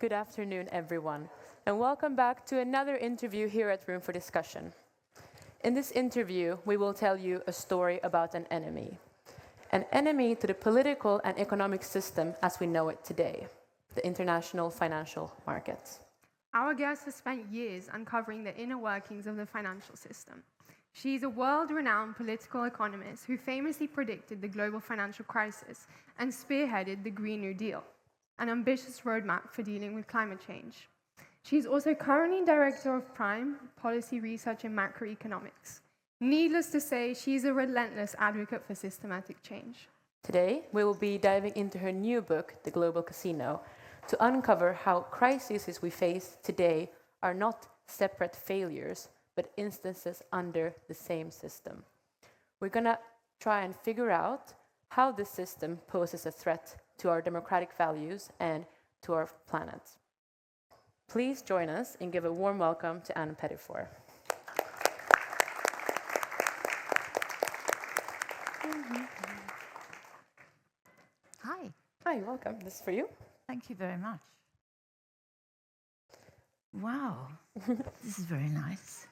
Good afternoon, everyone, and welcome back to another interview here at Room for Discussion. In this interview, we will tell you a story about an enemy to the political and economic system as we know it today, the international financial markets. Our guest has spent years uncovering the inner workings of the financial system. She's a world-renowned political economist who famously predicted the global financial crisis and spearheaded the Green New Deal, an ambitious roadmap for dealing with climate change. She's also currently Director of Prime Policy Research in Macroeconomics. Needless to say, she's a relentless advocate for systematic change. Today, we will be diving into her new book, The Global Casino, to uncover how crises we face today are not separate failures, but instances under the same system. We're gonna try and figure out how this system poses a threat to our democratic values and to our planet. Please join us and give a warm welcome to Ann Pettifor. Hi. Hi, welcome. This is for you. Thank you very much. Wow, this is very nice.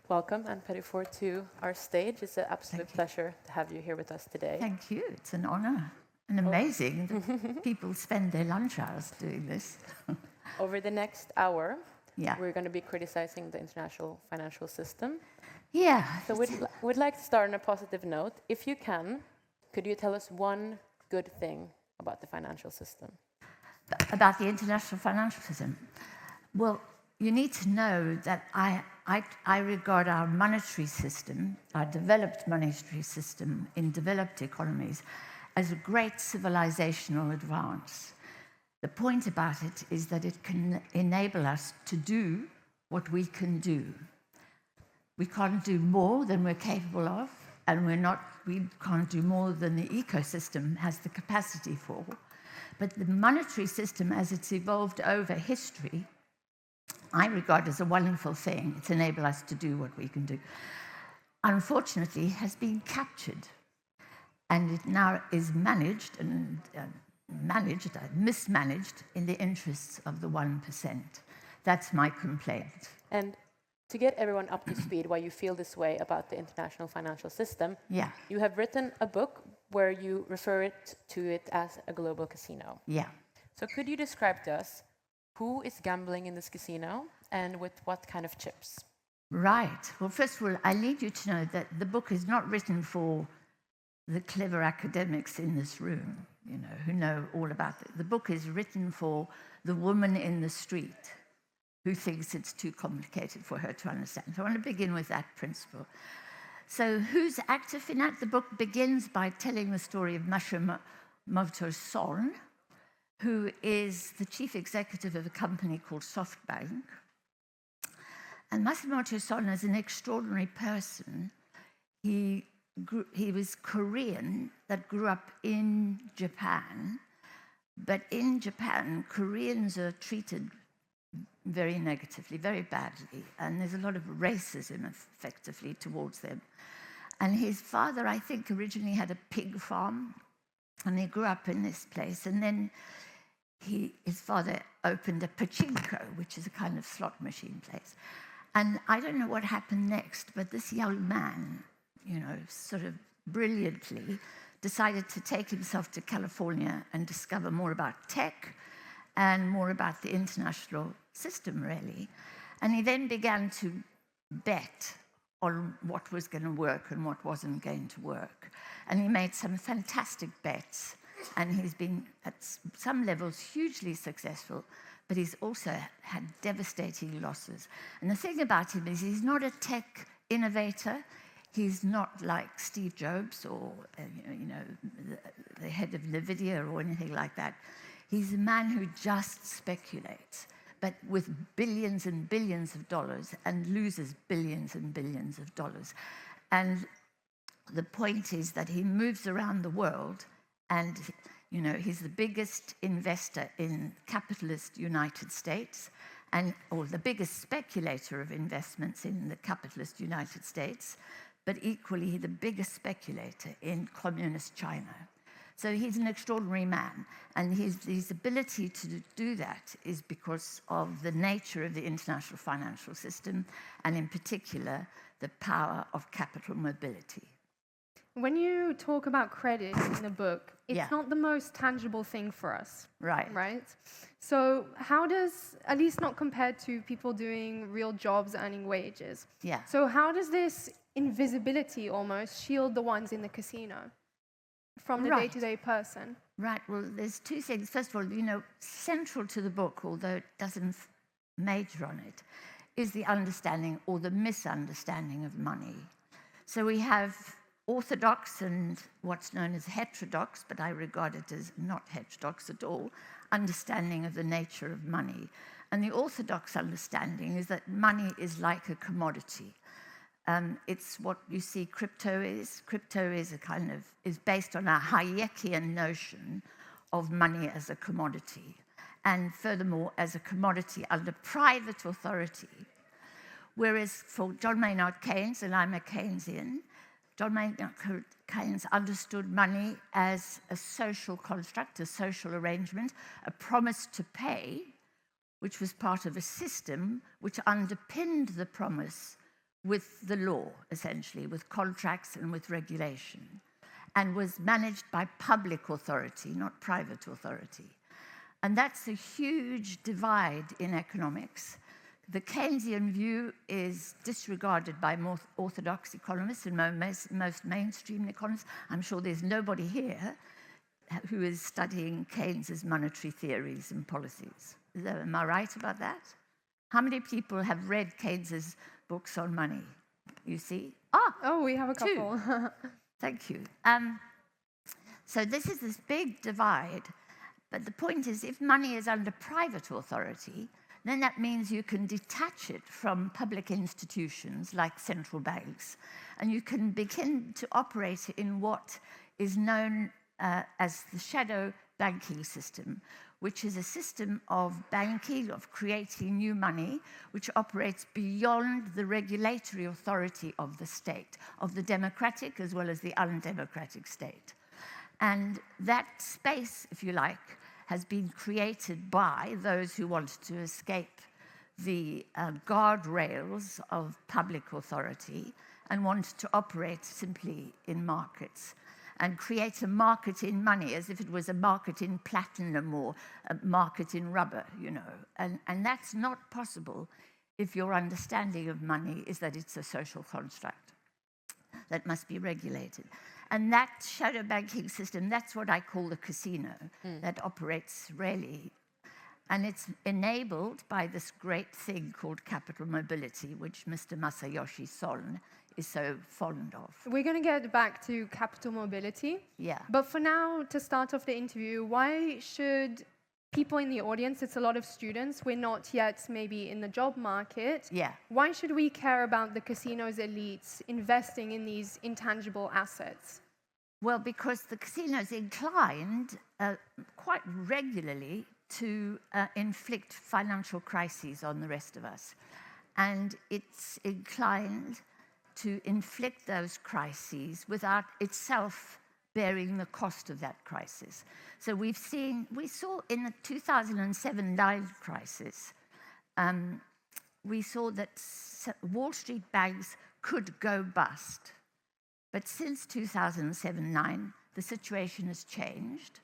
Welcome, Ann Pettifor, to our stage. It's an absolute pleasure to have you here with us today. Thank you. It's an honor and amazing that people spend their lunch hours doing this. Over the next hour, we're going to be criticizing the international financial system. Yeah. So we'd like to start on a positive note. If you can, could you tell us one good thing about the financial system? About the international financial system? Well, you need to know that I regard our monetary system, our developed monetary system in developed economies, as a great civilizational advance. The point about it is that it can enable us to do what we can do. We can't do more than we're capable of, and we can't do more than the ecosystem has the capacity for. But the monetary system, as it's evolved over history, I regard as a wonderful thing. It's enabled us to do what we can do. Unfortunately, it has been captured, and it now is managed and mismanaged in the interests of the 1%. That's my complaint. And to get everyone up to speed why you feel this way about the international financial system, you have written a book where you refer to it as a global casino. Yeah. So could you describe to us who is gambling in this casino and with what kind of chips? Right. Well, first of all, I need you to know that the book is not written for the clever academics in this room, who know all about it. The book is written for the woman in the street who thinks it's too complicated for her to understand. So I want to begin with that principle. So who's active in that? The book begins by telling the story of Masamoto Son, who is the chief executive of a company called SoftBank. And Masamoto Son is an extraordinary person. He was Korean that grew up in Japan, but in Japan, Koreans are treated very negatively, very badly, and there's a lot of racism effectively towards them. And his father, I think, originally had a pig farm, and he grew up in this place, and then his father opened a pachinko, which is a kind of slot machine place. And I don't know what happened next, but this young man, sort of brilliantly decided to take himself to California and discover more about tech and more about the international system, really. And he then began to bet on what was going to work and what wasn't going to work. And he made some fantastic bets. And he's been, at some levels, hugely successful, but he's also had devastating losses. And the thing about him is he's not a tech innovator. He's not like Steve Jobs or, the head of NVIDIA or anything like that. He's a man who just speculates, but with billions and billions of dollars, and loses billions and billions of dollars. And the point is that he moves around the world, and he's the biggest investor in capitalist United States, or the biggest speculator of investments in the capitalist United States, but equally the biggest speculator in communist China. So he's an extraordinary man, and his ability to do that is because of the nature of the international financial system, and in particular, the power of capital mobility. When you talk about credit in the book, it's not the most tangible thing for us. Right? So how does, at least not compared to people doing real jobs earning wages. So how does this invisibility almost shield the ones in the casino from the day-to-day person? Right, well, there's two things. First of all, you know, central to the book, although it doesn't major on it, is the understanding or the misunderstanding of money. So we have orthodox and what's known as heterodox, but I regard it as not heterodox at all, understanding of the nature of money. And the orthodox understanding is that money is like a commodity. It's what you see crypto is. Crypto is is based on a Hayekian notion of money as a commodity, and furthermore as a commodity under private authority. Whereas for John Maynard Keynes, and I'm a Keynesian, John Maynard Keynes understood money as a social construct, a social arrangement, a promise to pay, which was part of a system which underpinned the promise with the law, essentially, with contracts and with regulation, and was managed by public authority, not private authority. And that's a huge divide in economics. The Keynesian view is disregarded by more orthodox economists and most mainstream economists. I'm sure there's nobody here who is studying Keynes's monetary theories and policies. Am I right about that? How many people have read Keynes's books on money? You see? Oh, we have a couple. Thank you. So this is this big divide. But the point is, if money is under private authority, then that means you can detach it from public institutions like central banks, and you can begin to operate in what is known as the shadow banking system, which is a system of banking, of creating new money, which operates beyond the regulatory authority of the state, of the democratic as well as the undemocratic state. And that space, if you like, has been created by those who want to escape the guardrails of public authority and want to operate simply in markets and create a market in money as if it was a market in platinum or a market in rubber, you know. And that's not possible if your understanding of money is that it's a social construct that must be regulated. And that shadow banking system, that's what I call the casino, that operates really. And it's enabled by this great thing called capital mobility, which Mr. Masayoshi Son is so fond of. We're going to get back to capital mobility. But for now, to start off the interview, why should people in the audience, it's a lot of students, we're not yet maybe in the job market. Why should we care about the casino's elites investing in these intangible assets? Well, because the casino's inclined quite regularly to inflict financial crises on the rest of us. And it's inclined to inflict those crises without itself bearing the cost of that crisis. So we saw in the 2007-9 crisis, we saw that Wall Street banks could go bust. But since 2007-9, the situation has changed,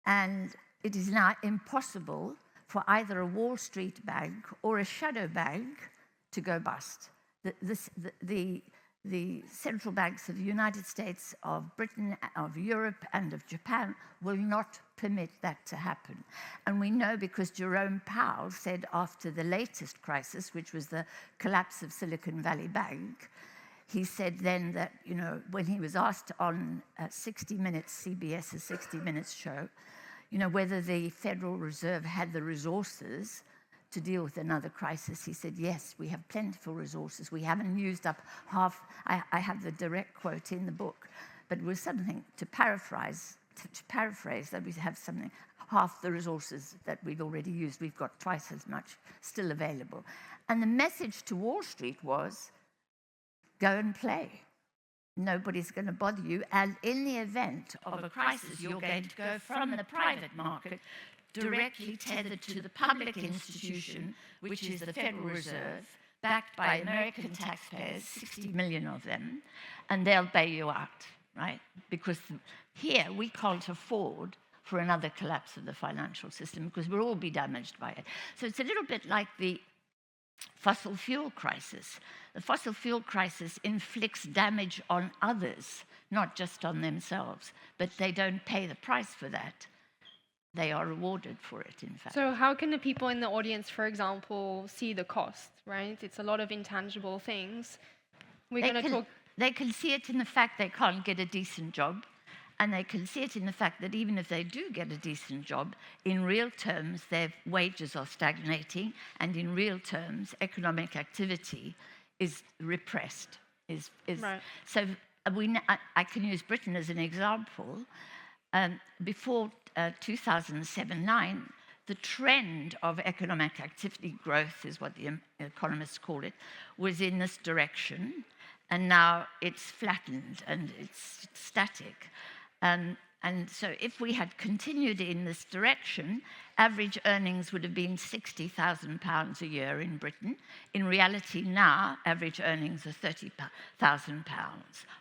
and it is now impossible for either a Wall Street bank or a shadow bank to go bust. The central banks of the United States, of Britain, of Europe, and of Japan will not permit that to happen. And we know because Jerome Powell said after the latest crisis, which was the collapse of Silicon Valley Bank, he said then that, you know, when he was asked on 60 Minutes, CBS's 60 Minutes show, you know, whether the Federal Reserve had the resources to deal with another crisis, he said, yes, we have plentiful resources. We haven't used up half. I have the direct quote in the book, but it was something to paraphrase that we have something, half the resources that we've already used. We've got twice as much still available. And the message to Wall Street was, go and play. nobody's going to bother you. And in the event of a crisis, you're going to go from the private market directly tethered to the public institution, which is the Federal Reserve, backed by American taxpayers, 60 million of them, and they'll bail you out, right? Because here we can't afford for another collapse of the financial system because we'll all be damaged by it. So it's a little bit like the fossil fuel crisis. The fossil fuel crisis inflicts damage on others, not just on themselves, but they don't pay the price for that. They are rewarded for it, in fact. So how can the people in the audience, for example, see the cost, right? It's a lot of intangible things. They can see it in the fact they can't get a decent job, and they can see it in the fact that even if they do get a decent job, in real terms, their wages are stagnating, and in real terms, economic activity is repressed. Right. So I can use Britain as an example. Before 2007-9, the trend of economic activity growth, is what the economists call it, was in this direction, and now it's flattened and it's static. And so if we had continued in this direction, average earnings would have been £60,000 a year in Britain. In reality now, average earnings are £30,000,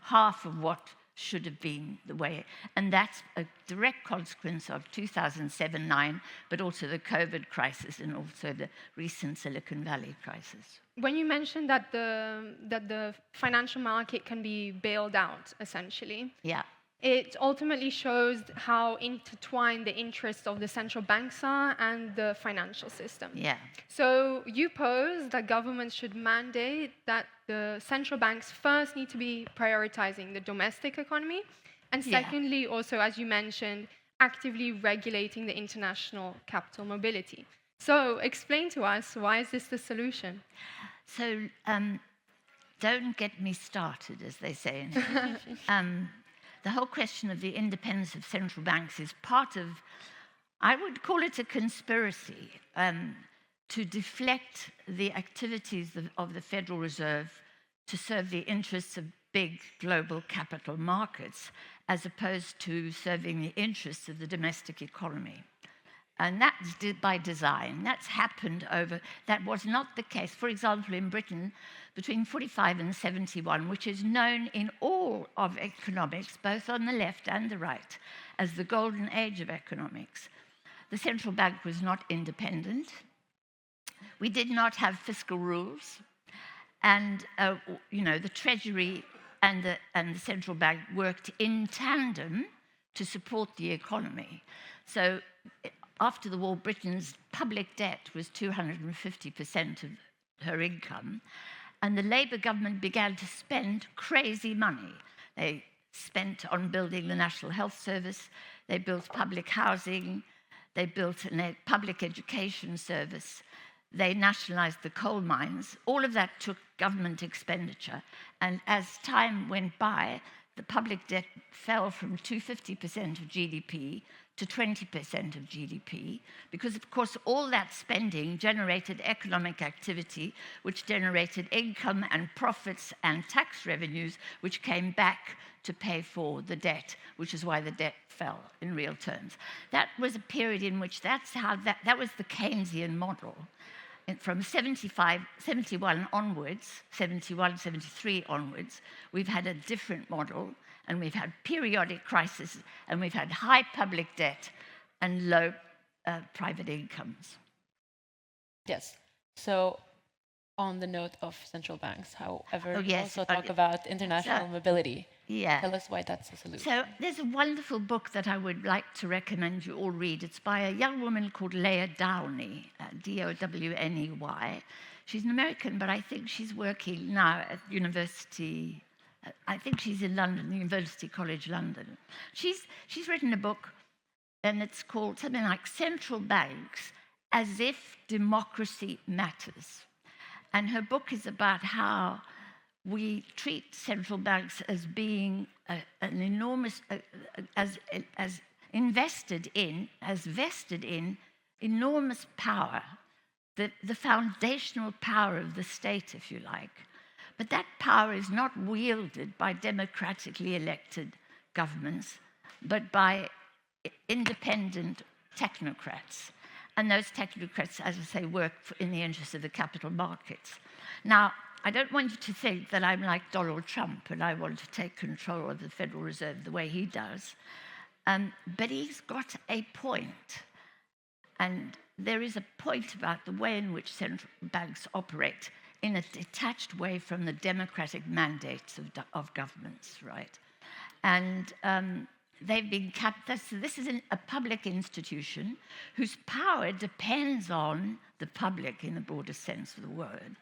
half of what should have been the way. And that's a direct consequence of 2007-9, but also the COVID crisis and also the recent Silicon Valley crisis. When you mentioned that the financial market can be bailed out, essentially, yeah, it ultimately shows how intertwined the interests of the central banks are and the financial system. Yeah. So you pose that governments should mandate that the central banks first need to be prioritizing the domestic economy, and secondly, also, as you mentioned, actively regulating the international capital mobility. So explain to us, why is this the solution? So don't get me started, as they say. The whole question of the independence of central banks is part of, I would call it a conspiracy to deflect the activities of the Federal Reserve to serve the interests of big global capital markets, as opposed to serving the interests of the domestic economy. And that's by design. That's happened that was not the case. For example, in Britain, between 45 and 71, which is known in all of economics, both on the left and the right, as the golden age of economics, the central bank was not independent. We did not have fiscal rules. And, the Treasury and the central bank worked in tandem to support the economy. So after the war, Britain's public debt was 250% of her income, and the Labour government began to spend crazy money. They spent on building the National Health Service, they built public housing, they built a public education service, they nationalised the coal mines. All of that took government expenditure, and as time went by, the public debt fell from 250% of GDP to 20% of GDP, because, of course, all that spending generated economic activity, which generated income and profits and tax revenues, which came back to pay for the debt, which is why the debt fell in real terms. That was a period in which that was the Keynesian model. And from 71 onwards, 71, 73 onwards, we've had a different model, and we've had periodic crises, and we've had high public debt and low private incomes. Yes. So on the note of central banks, however, you yes. also talk about international mobility. Yeah. Tell us why that's a solution. So there's a wonderful book that I would like to recommend you all read. It's by a young woman called Leah Downey, Downey. She's an American, but I think she's working now at university. I think she's in London, University College London. She's written a book, and it's called something like Central Banks as If Democracy Matters. And her book is about how we treat central banks as being an enormous, as vested in enormous power, the foundational power of the state, if you like, But that power is not wielded by democratically elected governments, but by independent technocrats. And those technocrats, as I say, work in the interest of the capital markets. Now, I don't want you to think that I'm like Donald Trump and I want to take control of the Federal Reserve the way he does. But he's got a point. And there is a point about the way in which central banks operate in a detached way from the democratic mandates of governments, right? And they've been kept. This is a public institution whose power depends on the public in the broader sense of the word.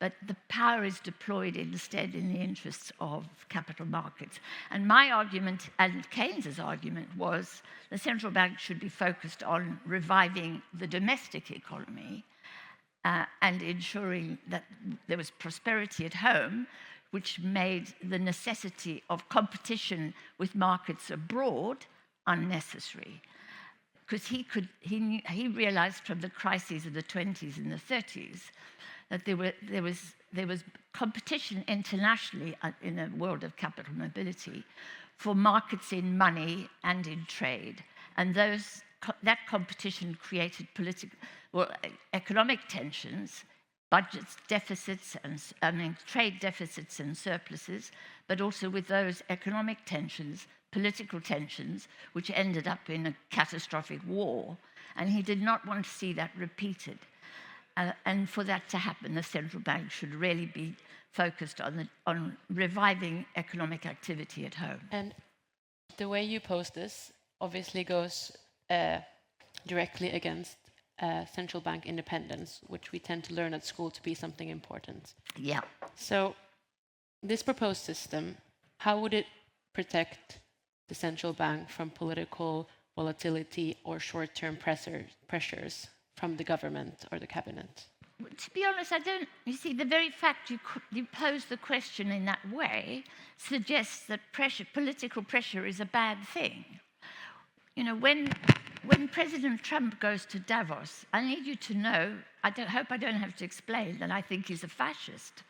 But the power is deployed instead in the interests of capital markets. And my argument, and Keynes's argument, was the central bank should be focused on reviving the domestic economy and ensuring that there was prosperity at home, which made the necessity of competition with markets abroad unnecessary. Because he realized from the crises of the 20s and the 30s that there was competition internationally in a world of capital mobility for markets in money and in trade. And that competition created economic tensions, budgets, deficits, and trade deficits and surpluses, but also with those economic tensions, political tensions, which ended up in a catastrophic war. And he did not want to see that repeated. And for that to happen, the central bank should really be focused on reviving economic activity at home. And the way you pose this obviously goes directly against central bank independence, which we tend to learn at school to be something important. Yeah. So this proposed system, how would it protect the central bank from political volatility or short-term pressures from the government or the cabinet? To be honest, I don't. You see, the very fact you pose the question in that way suggests that political pressure is a bad thing. You know, when President Trump goes to Davos, I need you to know, hope I don't have to explain that I think he's a fascist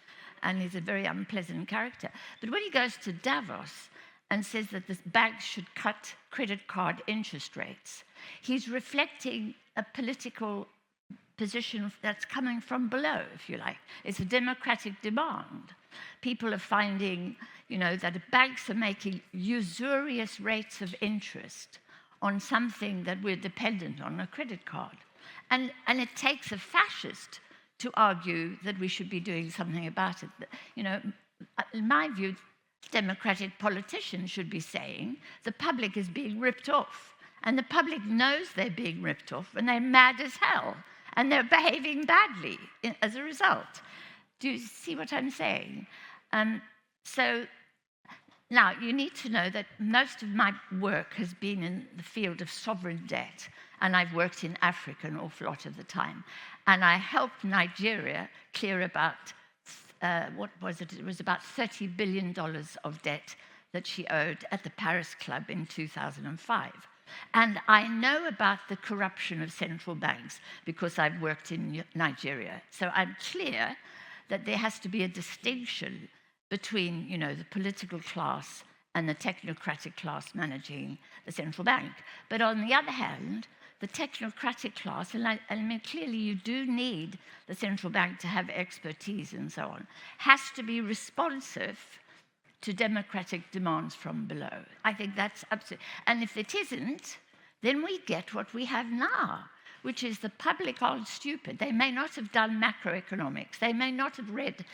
and he's a very unpleasant character. But when he goes to Davos and says that the banks should cut credit card interest rates, he's reflecting a political position that's coming from below, if you like. It's a democratic demand. People are finding, that banks are making usurious rates of interest on something that we're dependent on, a credit card. And it takes a fascist to argue that we should be doing something about it. In my view, democratic politicians should be saying the public is being ripped off. And the public knows they're being ripped off, and they're mad as hell, and they're behaving badly as a result. Do you see what I'm saying? So now, you need to know that most of my work has been in the field of sovereign debt, and I've worked in Africa an awful lot of the time. And I helped Nigeria clear about, what was it? It was about $30 billion of debt that she owed at the Paris Club in 2005. And I know about the corruption of central banks because I've worked in Nigeria. So I'm clear that there has to be a distinction between, the political class and the technocratic class managing the central bank. But on the other hand, the technocratic class, and I mean, clearly you do need the central bank to have expertise and so on, has to be responsive to democratic demands from below. I think that's absolutely. And if it isn't, then we get what we have now, which is the public aren't stupid. They may not have done macroeconomics. They may not have read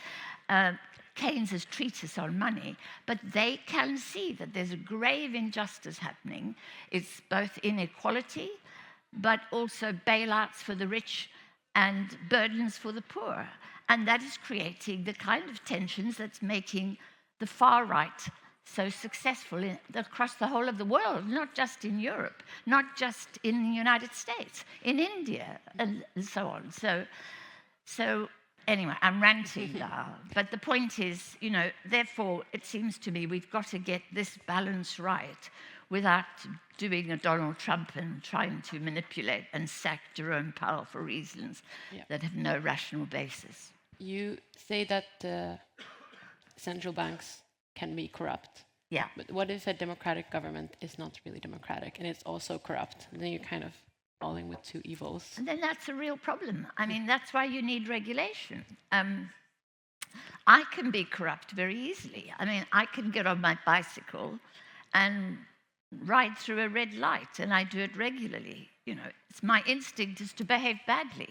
Keynes's treatise on money, but they can see that there's a grave injustice happening. It's both inequality, but also bailouts for the rich and burdens for the poor. And that is creating the kind of tensions that's making the far right so successful across the whole of the world, not just in Europe, not just in the United States, in India, and so on. So anyway, I'm ranting now. But the point is, therefore, it seems to me we've got to get this balance right without doing a Donald Trump and trying to manipulate and sack Jerome Powell for reasons that have no rational basis. You say that central banks can be corrupt. Yeah. But what if a democratic government is not really democratic and it's also corrupt? And then you're kind of falling with two evils. And then that's a real problem. I mean, that's why you need regulation. I can be corrupt very easily. I mean, I can get on my bicycle and ride through a red light, and I do it regularly. You know, it's my instinct is to behave badly.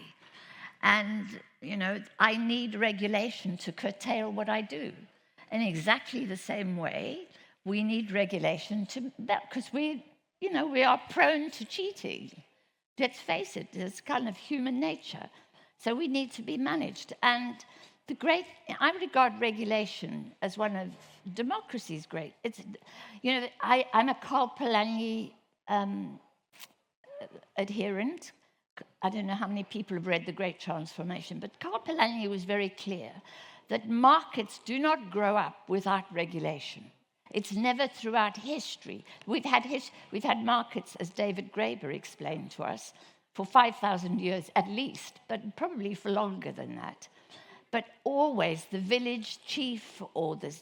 And, you know, I need regulation to curtail what I do. In exactly the same way, we need regulation to, because we are prone to cheating. Let's face it, it's kind of human nature. So we need to be managed. And I regard regulation as one of democracy's great. I'm a Karl Polanyi adherent. I don't know how many people have read The Great Transformation, but Karl Polanyi was very clear that markets do not grow up without regulation. It's never throughout history. We've had markets, as David Graeber explained to us, for 5,000 years at least, but probably for longer than that. But always the village chief or the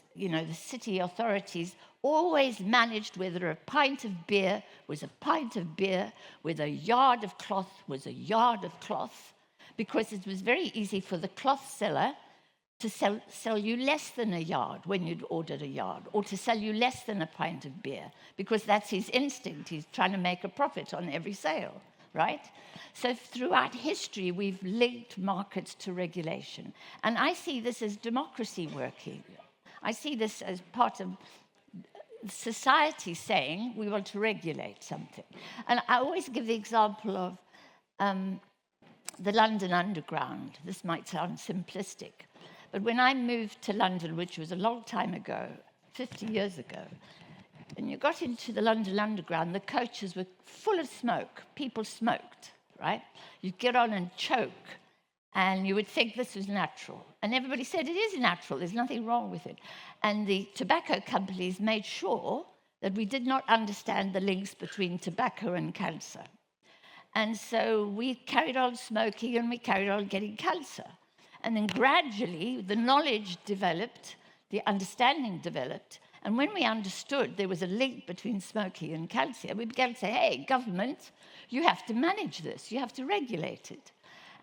city authorities always managed whether a pint of beer was a pint of beer, whether a yard of cloth was a yard of cloth, because it was very easy for the cloth seller to sell you less than a yard when you'd ordered a yard, or to sell you less than a pint of beer, because that's his instinct. He's trying to make a profit on every sale, right? So throughout history, we've linked markets to regulation. And I see this as democracy working. I see this as part of society saying we want to regulate something. And I always give the example of the London Underground. This might sound simplistic, but when I moved to London, which was a long time ago, 50 years ago, and you got into the London Underground, the coaches were full of smoke. People smoked, right? You'd get on and choke, and you would think this was natural. And everybody said, it is natural, there's nothing wrong with it. And the tobacco companies made sure that we did not understand the links between tobacco and cancer. And so we carried on smoking, and we carried on getting cancer. And then gradually, the knowledge developed, the understanding developed, and when we understood there was a link between smoking and cancer, we began to say, hey, government, you have to manage this, you have to regulate it.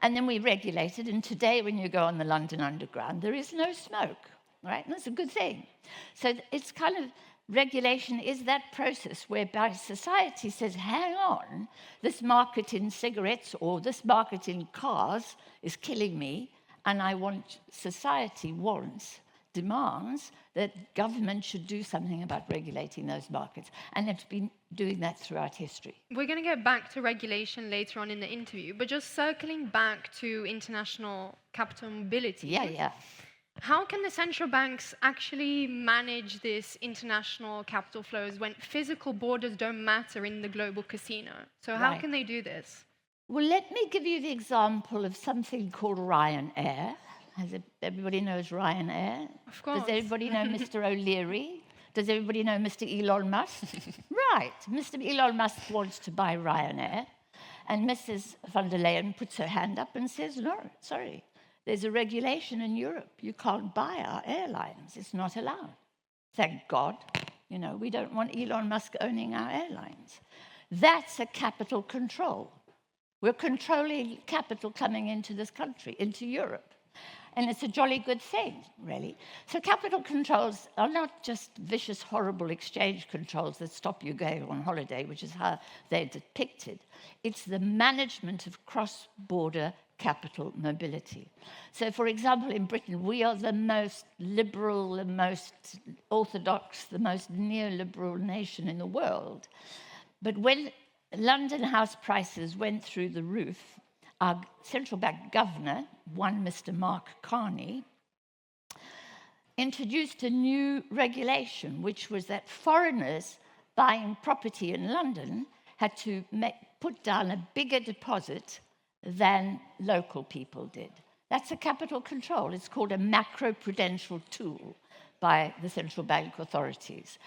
And then we regulated, and today when you go on the London Underground, there is no smoke, right? And that's a good thing. So it's kind of, regulation is that process whereby society says, hang on, this market in cigarettes or this market in cars is killing me, and society demands that government should do something about regulating those markets. And it's been doing that throughout history. We're going to get back to regulation later on in the interview, but just circling back to international capital mobility. Yeah. How can the central banks actually manage this international capital flows when physical borders don't matter in the global casino? So how can they do this? Well, let me give you the example of something called Ryanair. Everybody knows Ryanair? Of course. Does everybody know Mr. O'Leary? Does everybody know Mr. Elon Musk? Right. Mr. Elon Musk wants to buy Ryanair, and Mrs. von der Leyen puts her hand up and says, no, sorry, there's a regulation in Europe. You can't buy our airlines. It's not allowed. Thank God. We don't want Elon Musk owning our airlines. That's a capital control. We're controlling capital coming into this country, into Europe. And it's a jolly good thing, really. So capital controls are not just vicious, horrible exchange controls that stop you going on holiday, which is how they're depicted. It's the management of cross-border capital mobility. So, for example, in Britain, we are the most liberal, the most orthodox, the most neoliberal nation in the world. But when London house prices went through the roof, our central bank governor, one Mr. Mark Carney, introduced a new regulation, which was that foreigners buying property in London had to put down a bigger deposit than local people did. That's a capital control. It's called a macroprudential tool by the central bank authorities.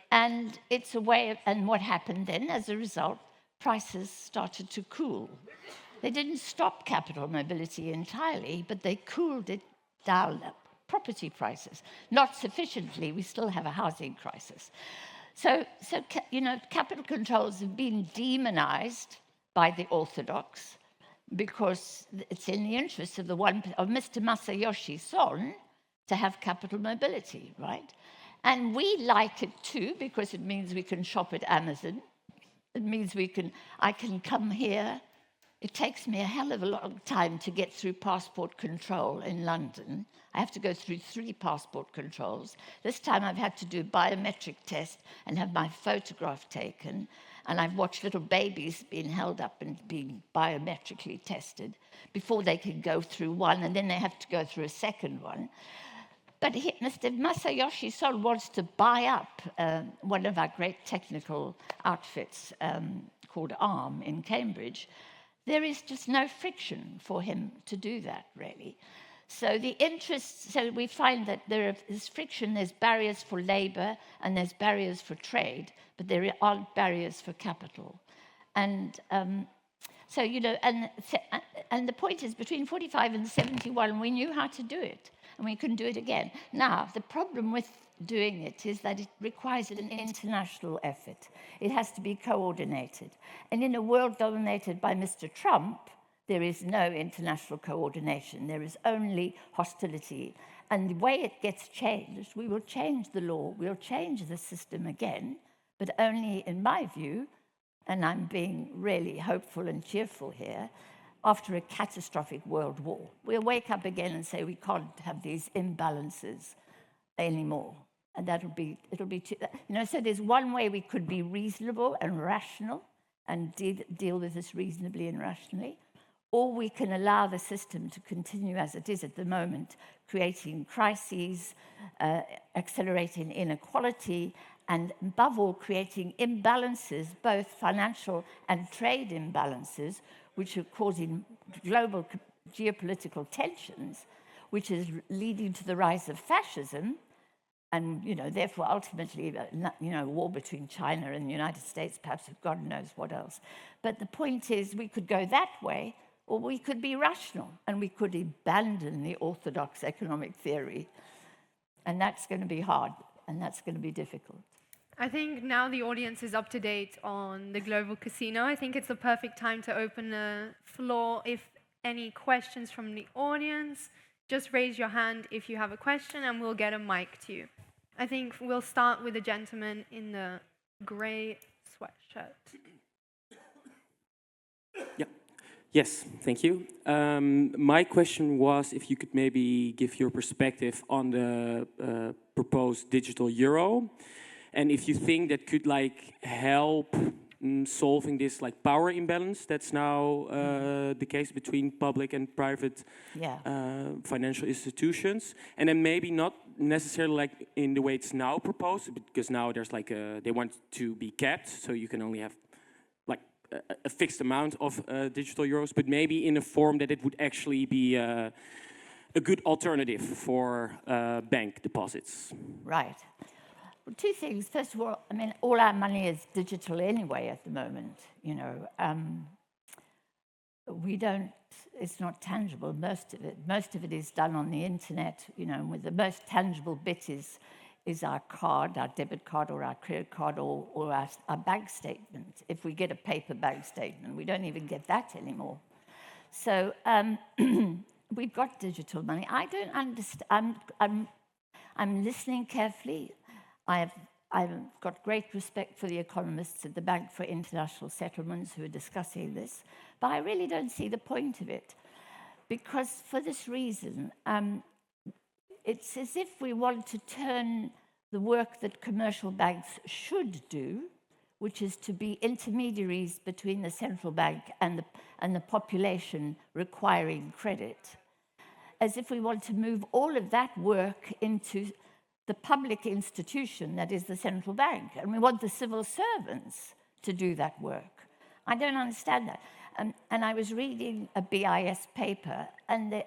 And it's a way of, and what happened then, as a result, prices started to cool. They didn't stop capital mobility entirely, but they cooled it down property prices. Not sufficiently, we still have a housing crisis. So capital controls have been demonized by the orthodox because it's in the interest of of Mr. Masayoshi Son to have capital mobility, right? And we like it too because it means we can shop at Amazon. It means I can come here. It takes me a hell of a long time to get through passport control in London. I have to go through 3 passport controls. This time I've had to do a biometric test and have my photograph taken. And I've watched little babies being held up and being biometrically tested before they can go through one, and then they have to go through a second one. But Mr. Masayoshi Son wants to buy up one of our great technical outfits called ARM in Cambridge. There is just no friction for him to do that, really. So we find that there is friction, there's barriers for labor, and there's barriers for trade, but there aren't barriers for capital. And and the point is, between 45 and 71, we knew how to do it, and we can do it again. Now, the problem with doing it is that it requires an international effort. It has to be coordinated. And in a world dominated by Mr. Trump, there is no international coordination. There is only hostility. And the way it gets changed, we will change the law, we'll change the system again, but only, in my view, and I'm being really hopeful and cheerful here, after a catastrophic world war. We'll wake up again and say we can't have these imbalances anymore. And it'll be too, so there's one way we could be reasonable and rational and deal with this reasonably and rationally, or we can allow the system to continue as it is at the moment, creating crises, accelerating inequality, and above all, creating imbalances, both financial and trade imbalances, which are causing global geopolitical tensions, which is leading to the rise of fascism, and therefore ultimately, war between China and the United States, perhaps God knows what else. But the point is, we could go that way, or we could be rational, and we could abandon the orthodox economic theory. And that's going to be hard, and that's going to be difficult. I think now the audience is up to date on the global casino. I think it's the perfect time to open the floor. If any questions from the audience, just raise your hand if you have a question, and we'll get a mic to you. I think we'll start with the gentleman in the grey sweatshirt. Yeah. Yes, thank you. My question was if you could maybe give your perspective on the proposed digital euro, and if you think that could help solving this power imbalance that's now the case between public and private financial institutions, and then maybe not necessarily in the way it's now proposed, because now there's they want to be capped, so you can only have a fixed amount of digital euros, but maybe in a form that it would actually be a good alternative for bank deposits. Right. Well, 2 things. First of all, all our money is digital anyway at the moment. It's not tangible, most of it. Most of it is done on the internet, with the most tangible bit is our card, our debit card or our credit card or our bank statement. If we get a paper bank statement, we don't even get that anymore. So we've got digital money. I don't understand. I'm listening carefully. I've got great respect for the economists at the Bank for International Settlements who are discussing this, but I really don't see the point of it. Because for this reason, it's as if we want to turn the work that commercial banks should do, which is to be intermediaries between the central bank and the population requiring credit, as if we want to move all of that work into the public institution that is the central bank, and we want the civil servants to do that work. I don't understand that. And I was reading a BIS paper, and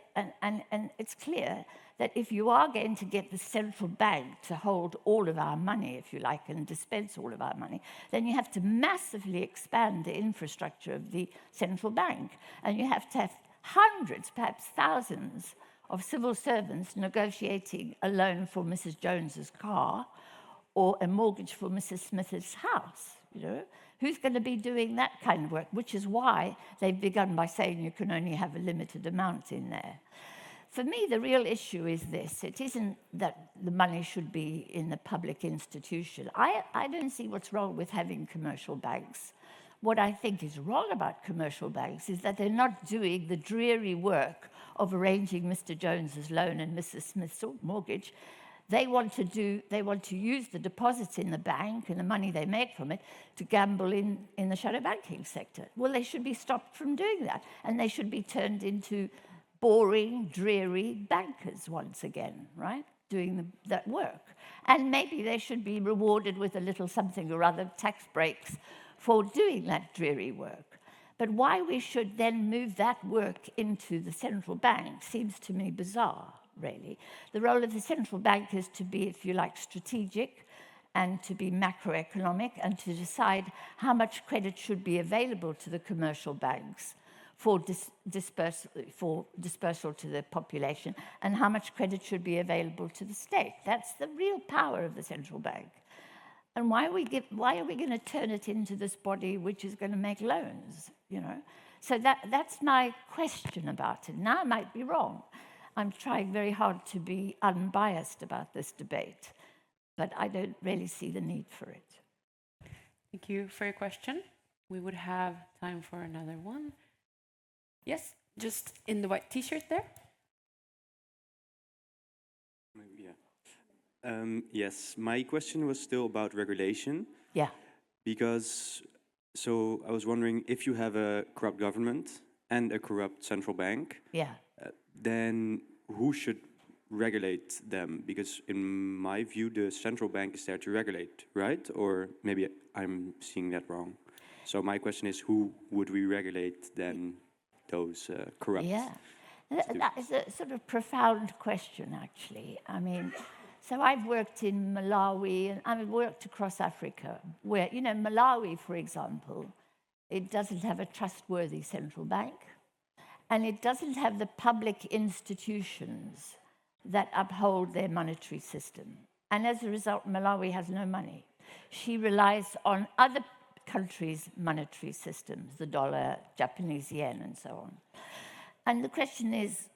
it's clear that if you are going to get the central bank to hold all of our money, if you like, and dispense all of our money, then you have to massively expand the infrastructure of the central bank. And you have to have hundreds, perhaps thousands, of civil servants negotiating a loan for Mrs. Jones's car or a mortgage for Mrs. Smith's house, you know? Who's going to be doing that kind of work? Which is why they've begun by saying you can only have a limited amount in there. For me, the real issue is this. It isn't that the money should be in the public institution. I don't see what's wrong with having commercial banks. What I think is wrong about commercial banks is that they're not doing the dreary work of arranging Mr. Jones's loan and Mrs. Smith's mortgage. They want to use the deposits in the bank and the money they make from it to gamble in the shadow banking sector. Well, they should be stopped from doing that, and they should be turned into boring, dreary bankers once again, right? Doing that work. And maybe they should be rewarded with a little something or other, tax breaks, for doing that dreary work. But why we should then move that work into the central bank seems to me bizarre, really. The role of the central bank is to be, if you like, strategic and to be macroeconomic and to decide how much credit should be available to the commercial banks for dispersal to the population and how much credit should be available to the state. That's the real power of the central bank. And why are we going to turn it into this body which is going to make loans, you know? So that's my question about it. Now I might be wrong. I'm trying very hard to be unbiased about this debate, but I don't really see the need for it. Thank you for your question. We would have time for another one. Yes, just in the white T-shirt there. Yes, my question was still about regulation. Yeah. Because, so I was wondering, if you have a corrupt government and a corrupt central bank, Yeah. Then who should regulate them? Because in my view, the central bank is there to regulate, right? Or maybe I'm seeing that wrong. So my question is, who would we regulate then those corrupt? Yeah, that is a sort of profound question, actually. I mean, so I've worked in Malawi and I've worked across Africa where, you know, Malawi, for example, it doesn't have a trustworthy central bank and it doesn't have the public institutions that uphold their monetary system. And as a result, Malawi has no money. She relies on other countries' monetary systems, the dollar, Japanese yen, and so on. And the question is,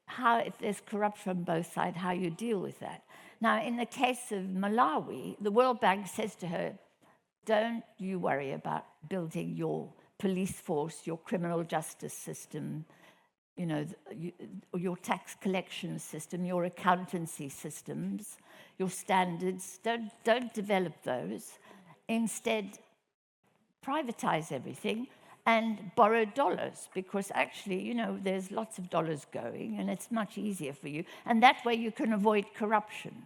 how, if there's corruption on both sides, how you deal with that. Now, in the case of Malawi, the World Bank says to her, don't you worry about building your police force, your criminal justice system, you know, your tax collection system, your accountancy systems, your standards. Don't develop those. Instead, privatize everything and borrow dollars, because actually, you know, there's lots of dollars going and it's much easier for you. And that way you can avoid corruption.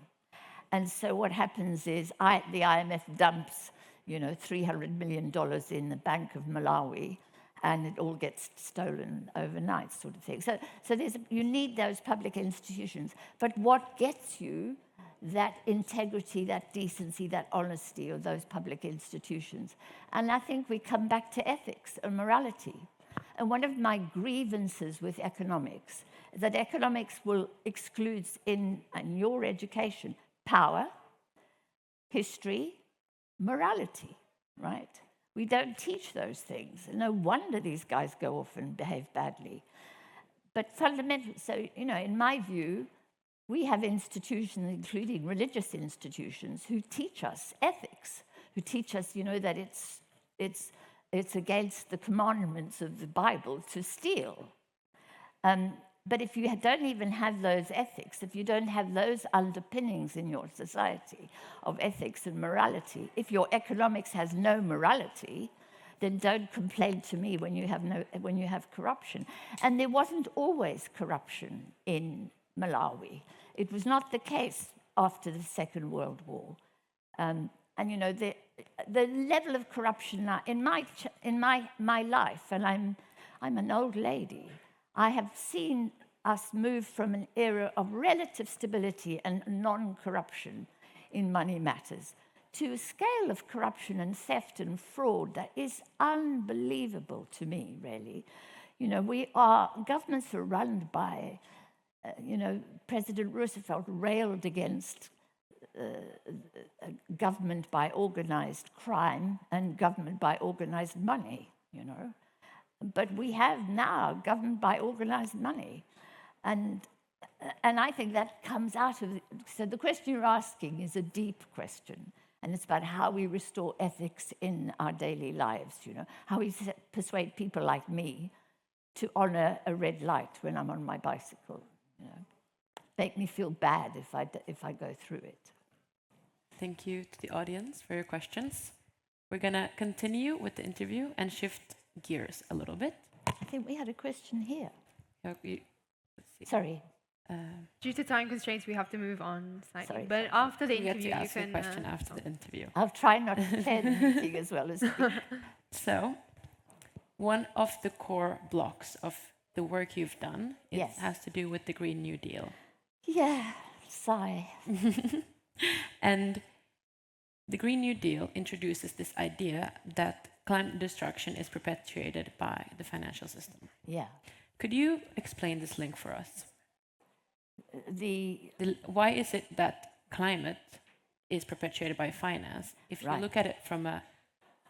And so what happens is the IMF dumps, you know, $300 million in the Bank of Malawi, and it all gets stolen overnight, sort of thing. So you need those public institutions. But what gets you that integrity, that decency, that honesty of those public institutions? And I think we come back to ethics and morality. And one of my grievances with economics is that economics will exclude in your education power, history, morality, right? We don't teach those things. No wonder these guys go off and behave badly. But fundamentally, so, you know, in my view, we have institutions, including religious institutions, who teach us ethics, who teach us, you know, that it's against the commandments of the Bible to steal. But if you don't even have those ethics, if you don't have those underpinnings in your society of ethics and morality, if your economics has no morality, then don't complain to me when you have corruption. And there wasn't always corruption in Malawi. It was not the case after the Second World War. And you know, the level of corruption now in my life, and I'm an old lady, I have seen us move from an era of relative stability and non-corruption in money matters to a scale of corruption and theft and fraud that is unbelievable to me, really. You know, governments are run by President Roosevelt railed against government by organized crime and government by organized money, But we have now government by organized money. And I think that comes out of... So the question you're asking is a deep question. And it's about how we restore ethics in our daily lives, How we persuade people like me to honor a red light when I'm on my bicycle, Make me feel bad if I go through it. Thank you to the audience for your questions. We're going to continue with the interview and shift gears a little bit. I think we had a question here. Let's see. Sorry. Due to time constraints, we have to move on slightly. Sorry. But after the You get interview, to you ask a can... question after the interview. I'll try not to say anything as well as you. So, one of the core blocks of the work you've done has to do with the Green New Deal. Yeah, sigh. And the Green New Deal introduces this idea that climate destruction is perpetuated by the financial system. Yeah. Could you explain this link for us? Why is it that climate is perpetuated by finance? If you look at it from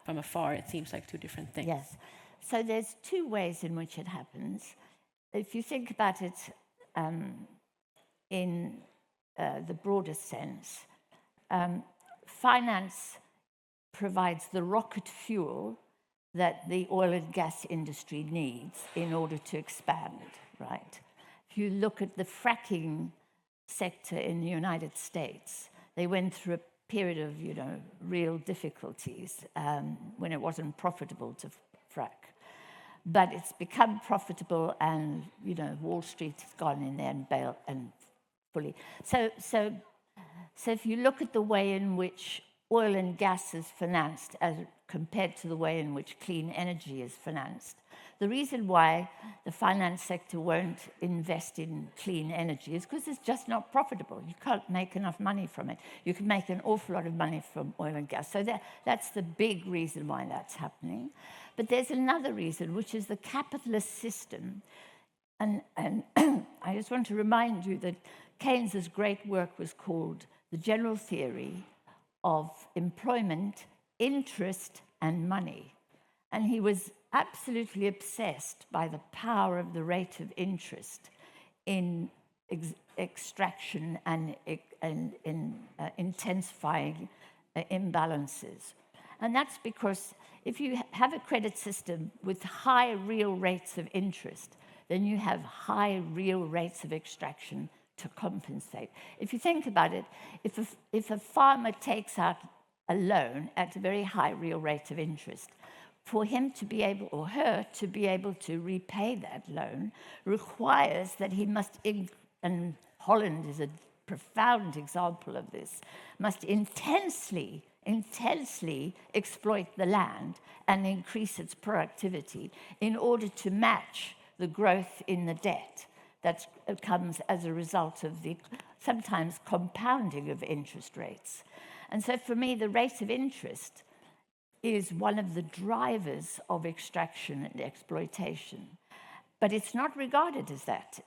afar, it seems like two different things. Yes. So there's two ways in which it happens. If you think about it in the broader sense, finance provides the rocket fuel that the oil and gas industry needs in order to expand, right? If you look at the fracking sector in the United States, they went through a period of, real difficulties when it wasn't profitable to frack. But it's become profitable, and, Wall Street has gone in there and bailed and fully. So if you look at the way in which oil and gas is financed as compared to the way in which clean energy is financed, the reason why the finance sector won't invest in clean energy is because it's just not profitable. You can't make enough money from it. You can make an awful lot of money from oil and gas. So that's the big reason why that's happening. But there's another reason, which is the capitalist system. And I just want to remind you that Keynes's great work was called The General Theory of Employment, Interest, and Money. And he was absolutely obsessed by the power of the rate of interest in extraction and in intensifying imbalances. And that's because if you have a credit system with high real rates of interest, then you have high real rates of extraction to compensate. If you think about it, if a farmer takes out a loan at a very high real rate of interest, for him to be able, or her to be able to repay that loan requires that he must, and Holland is a profound example of this, must intensely exploit the land and increase its productivity in order to match the growth in the debt that comes as a result of the sometimes compounding of interest rates. And so for me, the rate of interest is one of the drivers of extraction and exploitation. But it's not regarded as that.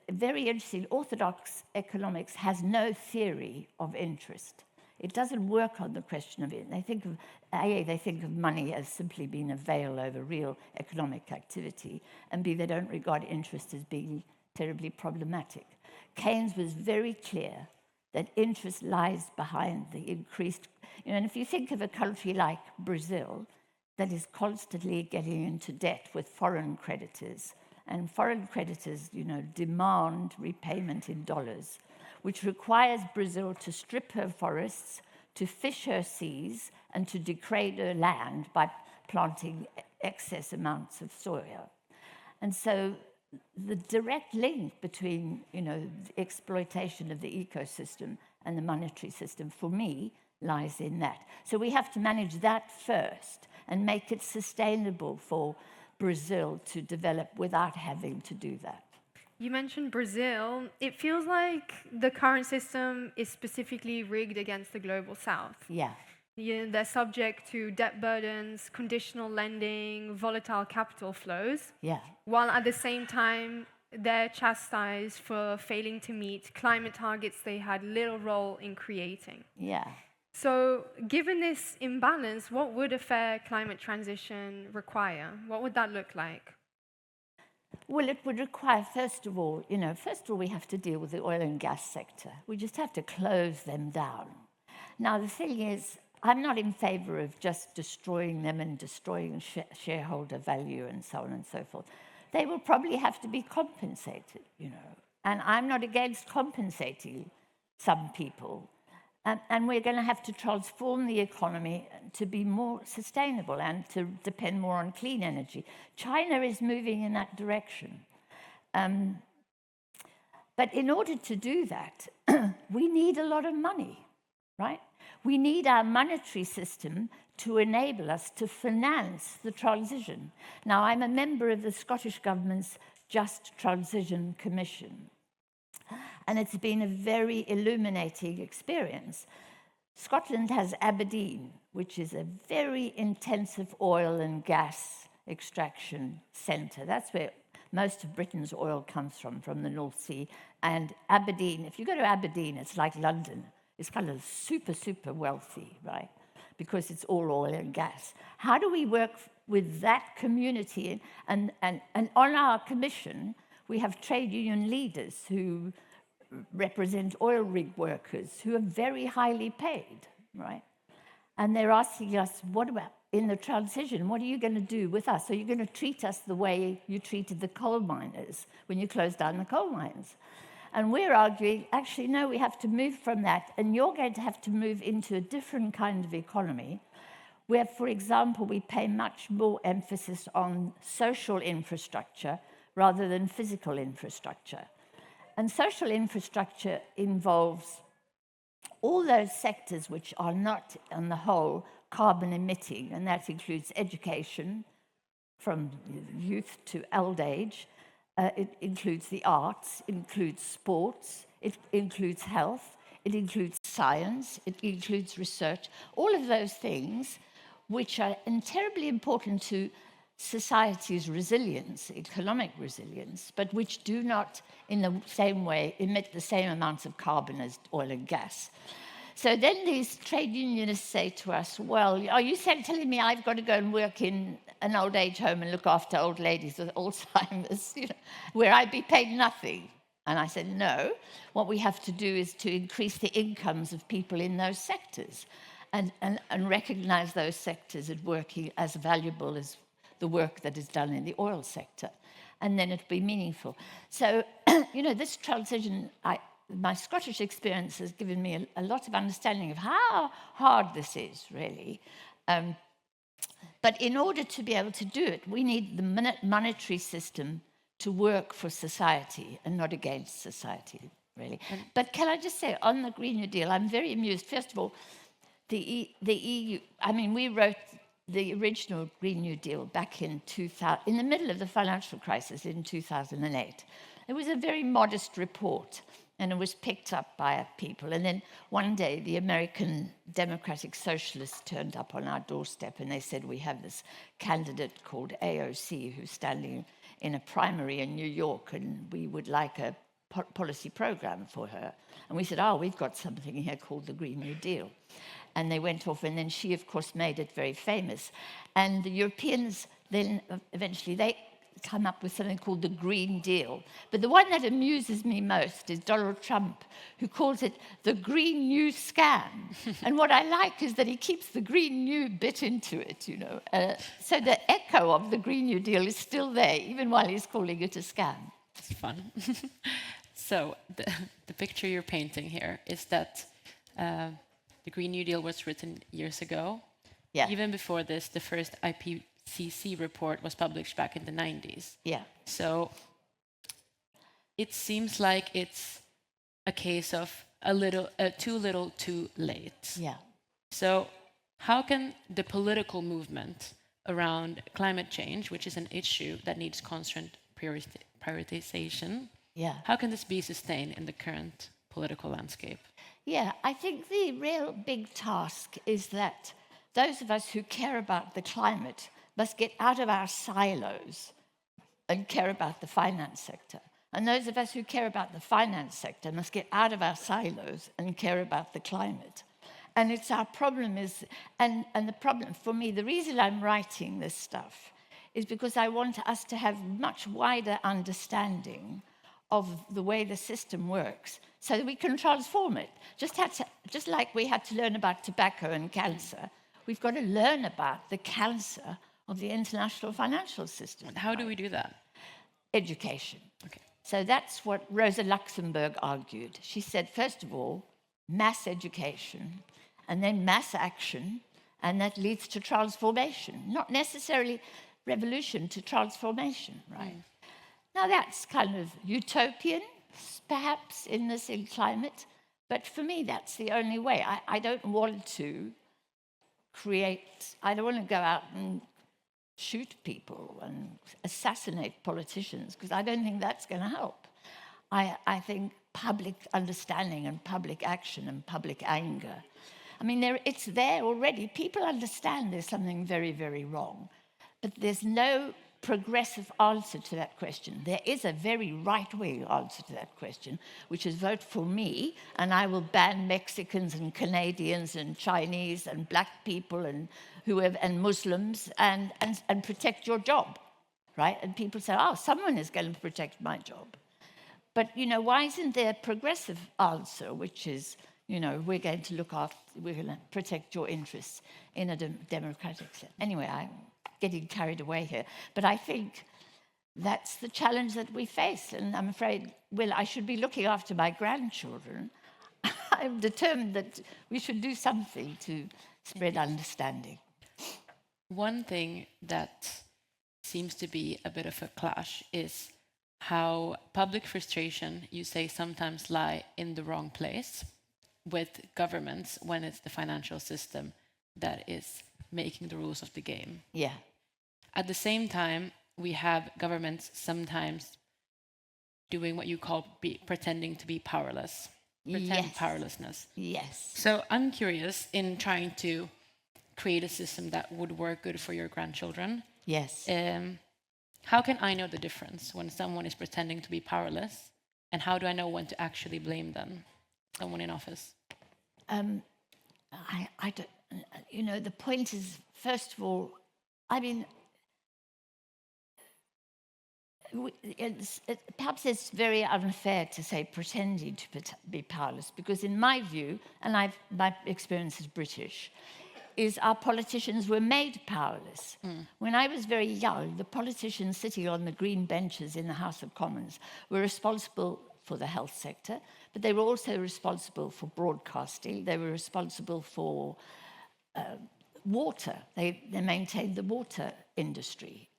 Very interesting, orthodox economics has no theory of interest. It doesn't work on the question of it. They think of money as simply being a veil over real economic activity, and B, they don't regard interest as being terribly problematic. Keynes was very clear that interest lies behind the increased... and if you think of a country like Brazil that is constantly getting into debt with foreign creditors, and foreign creditors, demand repayment in dollars, which requires Brazil to strip her forests, to fish her seas, and to degrade her land by planting excess amounts of soya. And so the direct link between, the exploitation of the ecosystem and the monetary system, for me, lies in that. So we have to manage that first and make it sustainable for Brazil to develop without having to do that. You mentioned Brazil. It feels like the current system is specifically rigged against the global south. Yeah. They're subject to debt burdens, conditional lending, volatile capital flows. Yeah. While at the same time, they're chastised for failing to meet climate targets they had little role in creating. Yeah. So, given this imbalance, what would a fair climate transition require? What would that look like? Well, it would require, first of all, we have to deal with the oil and gas sector. We just have to close them down. Now, the thing is, I'm not in favor of just destroying them and destroying shareholder value and so on and so forth. They will probably have to be compensated, And I'm not against compensating some people. And we're going to have to transform the economy to be more sustainable and to depend more on clean energy. China is moving in that direction. But in order to do that, we need a lot of money, right? We need our monetary system to enable us to finance the transition. Now, I'm a member of the Scottish Government's Just Transition Commission. And it's been a very illuminating experience. Scotland has Aberdeen, which is a very intensive oil and gas extraction centre. That's where most of Britain's oil comes from the North Sea. And Aberdeen, if you go to Aberdeen, it's like London. It's kind of super, super wealthy, right? Because it's all oil and gas. How do we work with that community? And on our commission, we have trade union leaders who represent oil rig workers who are very highly paid, right? And they're asking us, what about in the transition? What are you going to do with us? Are you going to treat us the way you treated the coal miners when you closed down the coal mines? And we're arguing, actually, no, we have to move from that, and you're going to have to move into a different kind of economy where, for example, we pay much more emphasis on social infrastructure rather than physical infrastructure. And social infrastructure involves all those sectors which are not, on the whole, carbon emitting, and that includes education, from youth to old age. It includes the arts, it includes sports, it includes health, it includes science, it includes research. All of those things which are terribly important to society's resilience, economic resilience, but which do not, in the same way, emit the same amounts of carbon as oil and gas. So then these trade unionists say to us, well, are you telling me I've got to go and work in an old age home and look after old ladies with Alzheimer's, where I'd be paid nothing? And I said, no, what we have to do is to increase the incomes of people in those sectors and recognize those sectors as working as valuable as the work that is done in the oil sector, and then it'll be meaningful. So, this transition, my Scottish experience has given me a lot of understanding of how hard this is, really. But in order to be able to do it, we need the monetary system to work for society and not against society, really. But can I just say, on the Green New Deal, I'm very amused. First of all, the EU, we wrote the original Green New Deal back in the middle of the financial crisis in 2008. It was a very modest report, and it was picked up by people. And then one day, the American Democratic Socialists turned up on our doorstep, and they said, we have this candidate called AOC who's standing in a primary in New York, and we would like a policy program for her. And we said, we've got something here called the Green New Deal. And they went off, and then she, of course, made it very famous. And the Europeans then, eventually, they come up with something called the Green Deal. But the one that amuses me most is Donald Trump, who calls it the Green New Scam. And what I like is that he keeps the Green New bit into it, so the echo of the Green New Deal is still there, even while he's calling it a scam. It's fun. So the picture you're painting here is that the Green New Deal was written years ago. Yeah. Even before this, the first IPCC report was published back in the 90s. Yeah. So it seems like it's a case of too little, too late. Yeah. So how can the political movement around climate change, which is an issue that needs constant prioritization, how can this be sustained in the current political landscape? Yeah, I think the real big task is that those of us who care about the climate must get out of our silos and care about the finance sector. And those of us who care about the finance sector must get out of our silos and care about the climate. And it's our problem is, and the problem for me, the reason I'm writing this stuff is because I want us to have much wider understanding of the way the system works so that we can transform it. Just like we had to learn about tobacco and cancer, we've got to learn about the cancer of the international financial system. And how do we do that? Education. Okay. So that's what Rosa Luxemburg argued. She said, first of all, mass education, and then mass action, and that leads to transformation. Not necessarily revolution, to transformation, right? Now that's kind of utopian, perhaps, in this climate, but for me that's the only way. I don't want to I don't want to go out and shoot people and assassinate politicians, because I don't think that's going to help. I think public understanding and public action and public anger, I mean, it's there already. People understand there's something very, very wrong, but there's no progressive answer to that question. There is a very right-wing answer to that question, which is vote for me, and I will ban Mexicans and Canadians and Chinese and black people and whoever and Muslims and protect your job, right? And people say, oh, someone is going to protect my job. But, why isn't there a progressive answer, which is, we're going to we're going to protect your interests in a democratic sense. Anyway, I'm getting carried away here. But I think that's the challenge that we face. And I'm afraid, I should be looking after my grandchildren. I'm determined that we should do something to spread understanding. One thing that seems to be a bit of a clash is how public frustration, you say, sometimes lie in the wrong place with governments when it's the financial system that is making the rules of the game. Yeah. At the same time, we have governments sometimes doing what you call pretending to be powerless. Pretend powerlessness. Yes. So I'm curious, in trying to create a system that would work good for your grandchildren. Yes. How can I know the difference when someone is pretending to be powerless, and how do I know when to actually blame them, someone in office? I don't, the point is, first of all, I mean, perhaps it's very unfair to say pretending to be powerless, because in my view, and my experience is British, is our politicians were made powerless. When I was very young, the politicians sitting on the green benches in the House of Commons were responsible for the health sector, but they were also responsible for broadcasting. They were responsible for water. They maintained the water industry.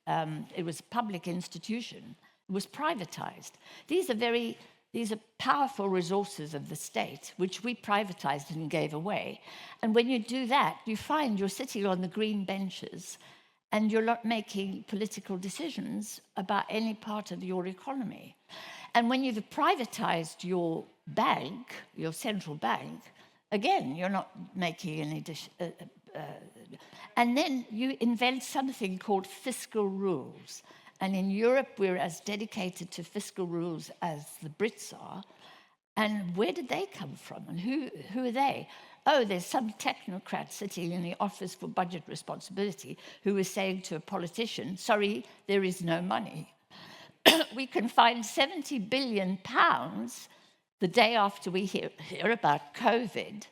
It was a public institution. It was privatized. These are powerful resources of the state, which we privatized and gave away. And when you do that, you find you're sitting on the green benches and you're not making political decisions about any part of your economy. And when you've privatized your bank, your central bank, again, you're not making any and then you invent something called fiscal rules. And in Europe, we're as dedicated to fiscal rules as the Brits are. And where did they come from? And who are they? Oh, there's some technocrat sitting in the Office for Budget Responsibility who is saying to a politician, sorry, there is no money. We can find 70 billion pounds the day after we hear about COVID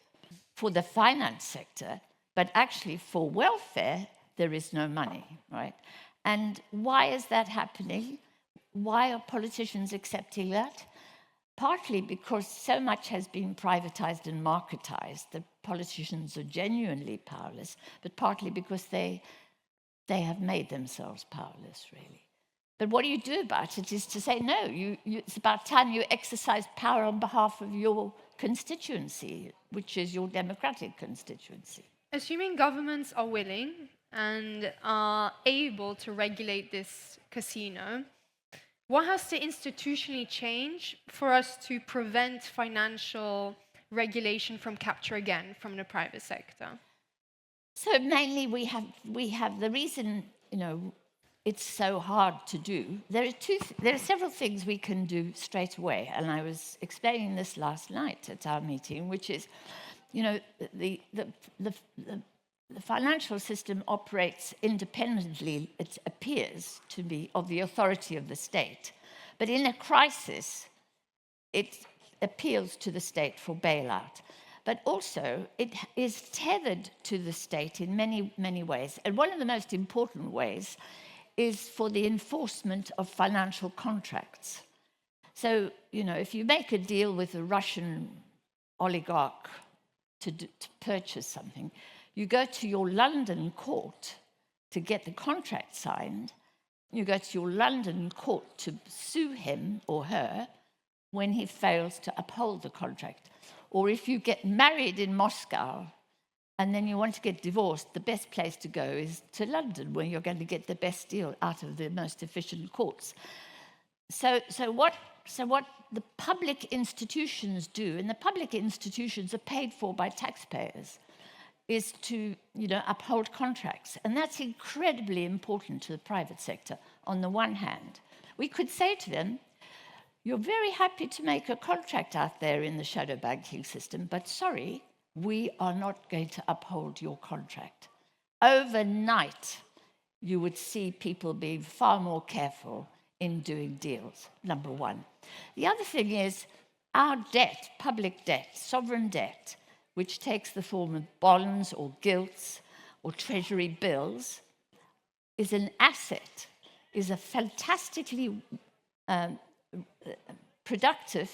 for the finance sector, but actually for welfare, there is no money, right? And why is that happening? Why are politicians accepting that? Partly because so much has been privatized and marketized that politicians are genuinely powerless, but partly because they have made themselves powerless, really. But what do you do about it is to say, no, it's about time you exercise power on behalf of your constituency, which is your democratic constituency. Assuming governments are willing and are able to regulate this casino, what has to institutionally change for us to prevent financial regulation from capture again from the private sector? So mainly we have the reason, it's so hard to do. There are several things we can do straight away, and I was explaining this last night at our meeting, which is, you know, the financial system operates independently, it appears to be, of the authority of the state. But in a crisis, it appeals to the state for bailout. But also, it is tethered to the state in many, many ways. And one of the most important ways is for the enforcement of financial contracts. So, you know, if you make a deal with a Russian oligarch to purchase something, you go to your London court to get the contract signed. You go to your London court to sue him or her when he fails to uphold the contract. Or if you get married in Moscow and then you want to get divorced, the best place to go is to London, where you're going to get the best deal out of the most efficient courts. So what the public institutions do, and the public institutions are paid for by taxpayers, is to, you know, uphold contracts. And that's incredibly important to the private sector, on the one hand. We could say to them, you're very happy to make a contract out there in the shadow banking system, but sorry, we are not going to uphold your contract. Overnight, you would see people being far more careful in doing deals, number one. The other thing is our debt, public debt, sovereign debt, which takes the form of bonds or gilts or treasury bills, is an asset, is a fantastically productive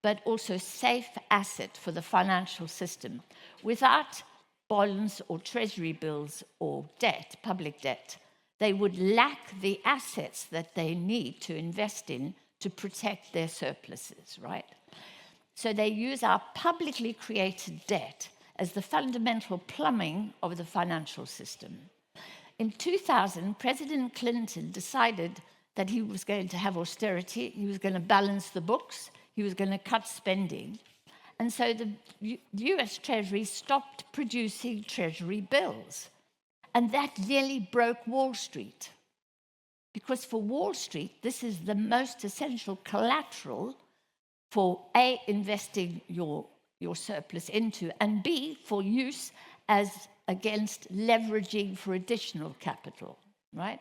but also safe asset for the financial system. Without bonds or treasury bills or debt, public debt, they would lack the assets that they need to invest in to protect their surpluses, right? So they use our publicly created debt as the fundamental plumbing of the financial system. In 2000, President Clinton decided that he was going to have austerity, he was going to balance the books, he was going to cut spending. And so the US Treasury stopped producing Treasury bills. And that nearly broke Wall Street. Because for Wall Street, this is the most essential collateral for A, investing your surplus into, and B, for use as against leveraging for additional capital, right?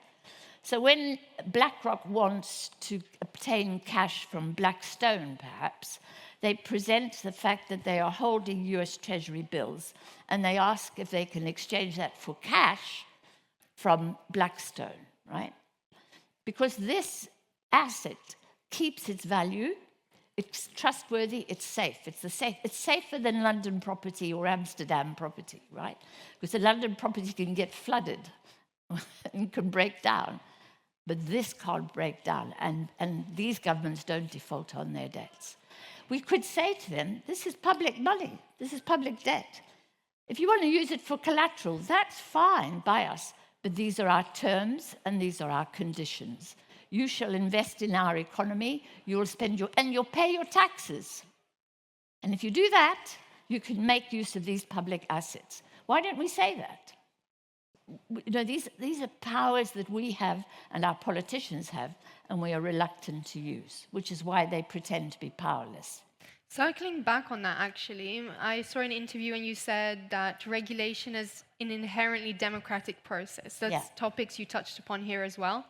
So when BlackRock wants to obtain cash from Blackstone, perhaps, they present the fact that they are holding US Treasury bills, and they ask if they can exchange that for cash from Blackstone, right? Because this asset keeps its value, it's trustworthy, it's safe. It's safer than London property or Amsterdam property, right? Because the London property can get flooded and can break down. But this can't break down, and these governments don't default on their debts. We could say to them, this is public money, this is public debt. If you want to use it for collateral, that's fine by us, but these are our terms and these are our conditions. You shall invest in our economy, you'll pay your taxes. And if you do that, you can make use of these public assets. Why don't we say that? You know, these are powers that we have and our politicians have, and we are reluctant to use, which is why they pretend to be powerless. Circling back on that, actually, I saw an interview and you said that regulation is an inherently democratic process. That's topics you touched upon here as well.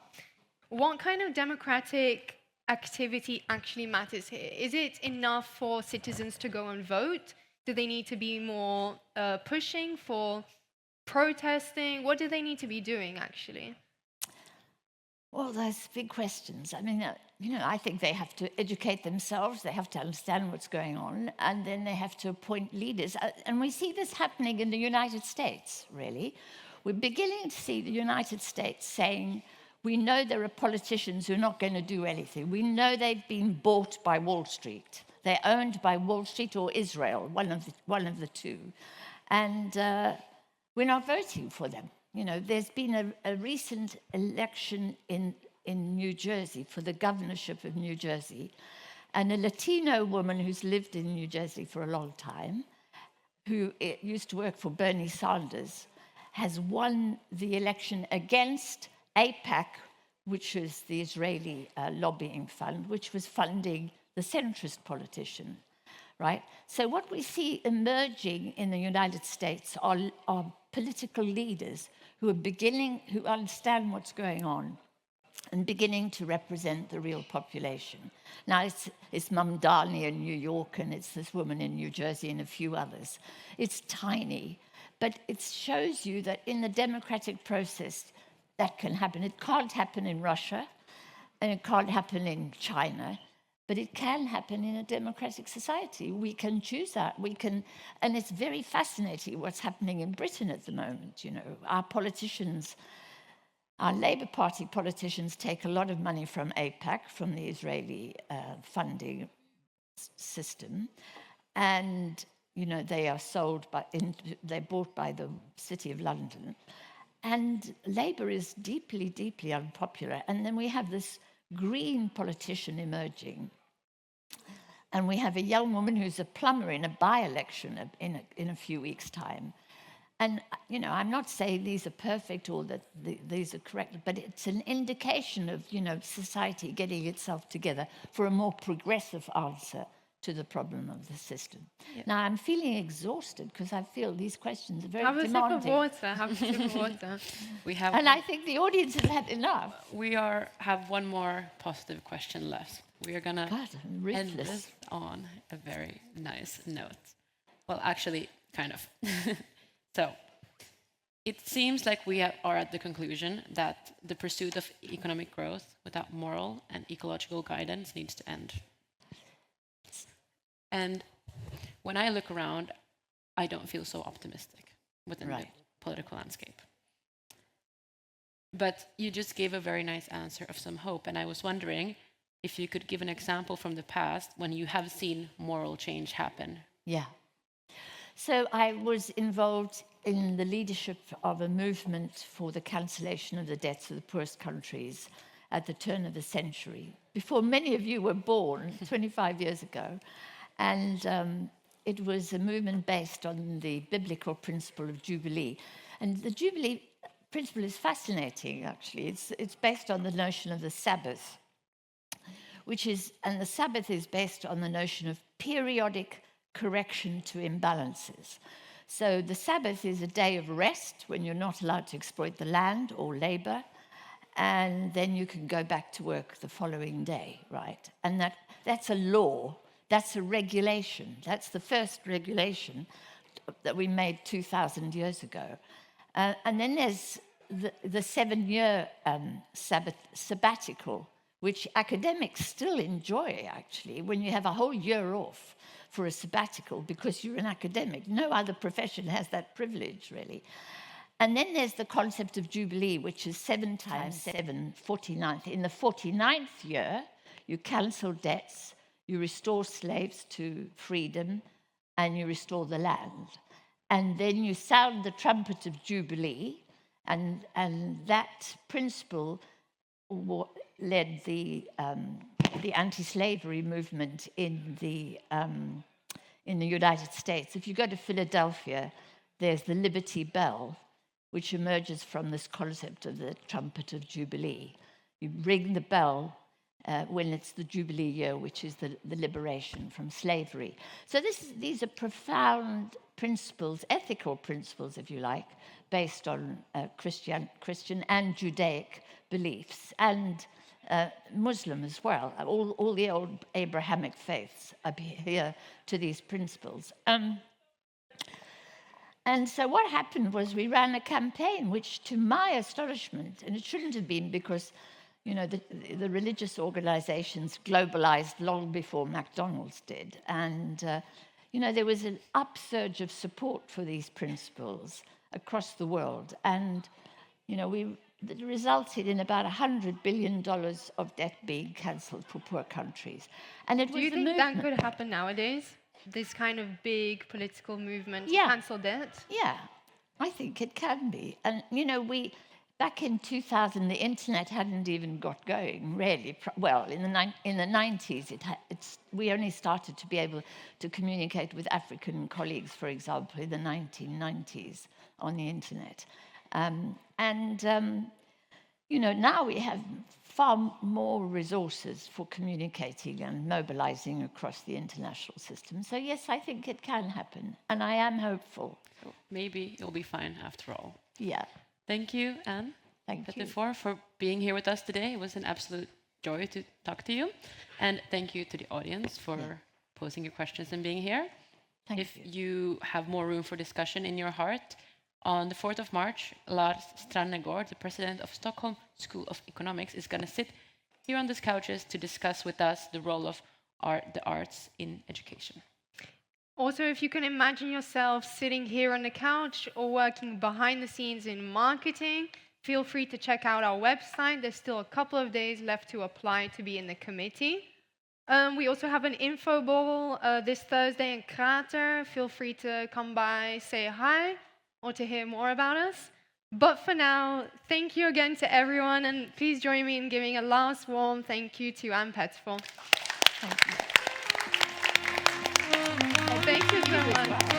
What kind of democratic activity actually matters here? Is it enough for citizens to go and vote? Do they need to be more pushing for protesting? What do they need to be doing, actually? Well, there's big questions. I mean, you know, I think they have to educate themselves, they have to understand what's going on, and then they have to appoint leaders. And we see this happening in the United States, really. We're beginning to see the United States saying, we know there are politicians who are not going to do anything. We know they've been bought by Wall Street. They're owned by Wall Street or Israel, one of the two. And we're not voting for them. You know, there's been a recent election in New Jersey for the governorship of New Jersey, and a Latino woman who's lived in New Jersey for a long time, who used to work for Bernie Sanders, has won the election against AIPAC, which was the Israeli lobbying fund, which was funding the centrist politician, right? So what we see emerging in the United States are political leaders who understand what's going on and beginning to represent the real population. Now, it's Mamdani in New York, and it's this woman in New Jersey and a few others. It's tiny, but it shows you that in the democratic process, that can happen. It can't happen in Russia, and it can't happen in China, but it can happen in a democratic society. We can choose that. And it's very fascinating what's happening in Britain at the moment. You know, our Labour Party politicians take a lot of money from AIPAC, from the Israeli funding system, and you know they are they're bought by the City of London, and Labour is deeply, deeply unpopular. And then we have this green politician emerging, and we have a young woman who's a plumber in a by-election in a few weeks' time. And, you know, I'm not saying these are perfect or that these are correct, but it's an indication of, you know, society getting itself together for a more progressive answer to the problem of the system. Yeah. Now, I'm feeling exhausted because I feel these questions are very demanding. Have a sip of water. Have a sip of water. And I think the audience has had enough. We have one more positive question left. We are going to end this on a very nice note. Well, actually, kind of. So, it seems like we are at the conclusion that the pursuit of economic growth without moral and ecological guidance needs to end. And when I look around, I don't feel so optimistic within the political landscape. But you just gave a very nice answer of some hope, and I was wondering if you could give an example from the past when you have seen moral change happen. Yeah. So I was involved in the leadership of a movement for the cancellation of the debts of the poorest countries at the turn of the century, before many of you were born, 25 years ago. And it was a movement based on the biblical principle of Jubilee. And the Jubilee principle is fascinating, actually. It's based on the notion of the Sabbath, and the Sabbath is based on the notion of periodic correction to imbalances. So the Sabbath is a day of rest when you're not allowed to exploit the land or labor, and then you can go back to work the following day, right? And that's a law, that's a regulation. That's the first regulation that we made 2,000 years ago. And then there's the 7-year sabbatical, which academics still enjoy, actually, when you have a whole year off for a sabbatical because you're an academic. No other profession has that privilege, really. And then there's the concept of Jubilee, which is 7 times 7, 49th. In the 49th year, you cancel debts, you restore slaves to freedom, and you restore the land. And then you sound the trumpet of Jubilee, and that principle led the anti-slavery movement in the United States. If you go to Philadelphia, there's the Liberty Bell, which emerges from this concept of the trumpet of Jubilee. You ring the bell when it's the Jubilee year, which is the liberation from slavery. So these are profound principles, ethical principles, if you like, based on Christian and Judaic beliefs, and Muslim as well. All the old Abrahamic faiths adhere to these principles. And so what happened was we ran a campaign, which to my astonishment, and it shouldn't have been because, you know, the religious organizations globalized long before McDonald's did. And, you know, there was an upsurge of support for these principles across the world. And, you know, that resulted in about $100 billion of debt being cancelled for poor countries. And it was Do you think that could happen nowadays? This kind of big political movement to cancel debt? Yeah, I think it can be. And, you know, back in 2000, the internet hadn't even got going, really. Well, in the 90s, we only started to be able to communicate with African colleagues, for example, in the 1990s on the internet. you know, now we have far more resources for communicating and mobilizing across the international system. So yes, I think it can happen, and I am hopeful. So maybe it'll be fine after all. Yeah. Thank you, Ann Pettifor, for being here with us today. It was an absolute joy to talk to you. And thank you to the audience for posing your questions and being here. If you have more room for discussion in your heart, on the 4th of March, Lars Strannegård, the president of Stockholm School of Economics, is going to sit here on these couches to discuss with us the role of the arts in education. Also, if you can imagine yourself sitting here on the couch or working behind the scenes in marketing, feel free to check out our website. There's still a couple of days left to apply to be in the committee. We also have an info ball this Thursday in Krater. Feel free to come by, say hi, or to hear more about us. But for now, thank you again to everyone, and please join me in giving a last warm thank you to Ann Pettifor. Thank you. Thank you so much.